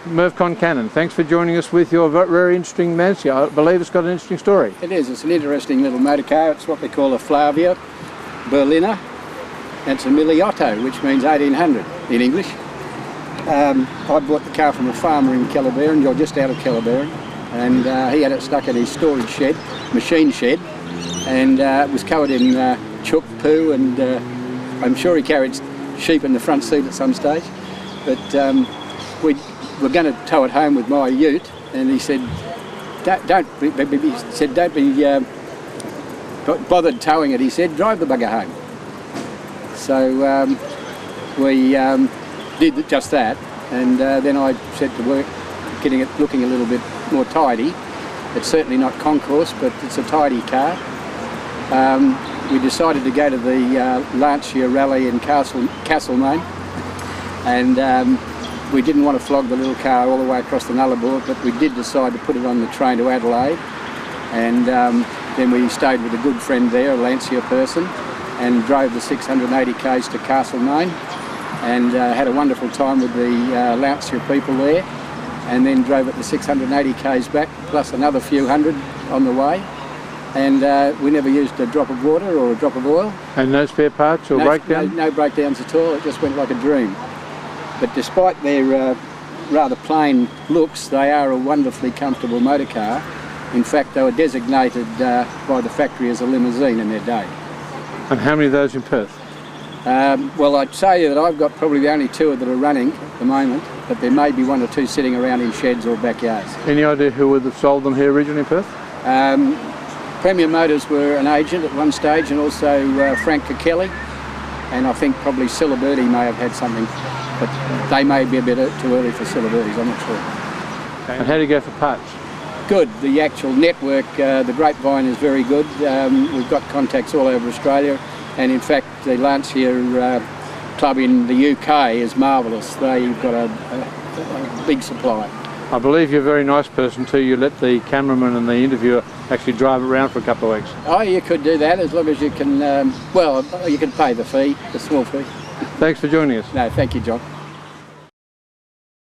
Mervcon Cannon, thanks for joining us with your very interesting Lancia. I believe it's got an interesting story. It is. It's an interesting little motor car. It's what they call a Flavia Berlinetta. It's a Miliotto, which means 1800 in English. I bought the car from a farmer in Calabarin, or just out of Calabarin, and he had it stuck in his storage shed, machine shed, and it was covered in chook, poo, and I'm sure he carried sheep in the front seat at some stage. But we were going to tow it home with my ute, and he said, don't be bothered towing it. He said, drive the bugger home. So we did just that, and then I set to work getting it looking a little bit more tidy. It's certainly not concourse, but it's a tidy car. We decided to go to the Lancia rally in Castlemaine, and we didn't want to flog the little car all the way across the Nullarbor, but we did decide to put it on the train to Adelaide, and then we stayed with a good friend there, a Lancia person, and drove the 680 k's to Castlemaine, and had a wonderful time with the Lancia people there, and then drove it the 680 k's back, plus another few hundred on the way, and we never used a drop of water or a drop of oil. And no spare parts or breakdowns? No breakdowns at all. It just went like a dream. But despite their rather plain looks, they are a wonderfully comfortable motor car. In fact, they were designated by the factory as a limousine in their day. And how many of those in Perth? Well, I'd say that I've got probably the only two that are running at the moment, but there may be one or two sitting around in sheds or backyards. Any idea who would have sold them here originally in Perth? Premier Motors were an agent at one stage, and also Frank Kelly, and I think probably Ciliberti may have had something, but they may be a bit too early for Cilibertis, I'm not sure. Okay. And how do you go for parts? Good. The actual network, the Grapevine, is very good. We've got contacts all over Australia, and in fact the Lancia club in the UK is marvellous. They've got a big supply. I believe you're a very nice person too. You let the cameraman and the interviewer actually drive around for a couple of weeks. Oh, you could do that as long as you can, well, you can pay the fee, the small fee. Thanks for joining us. No, thank you, John.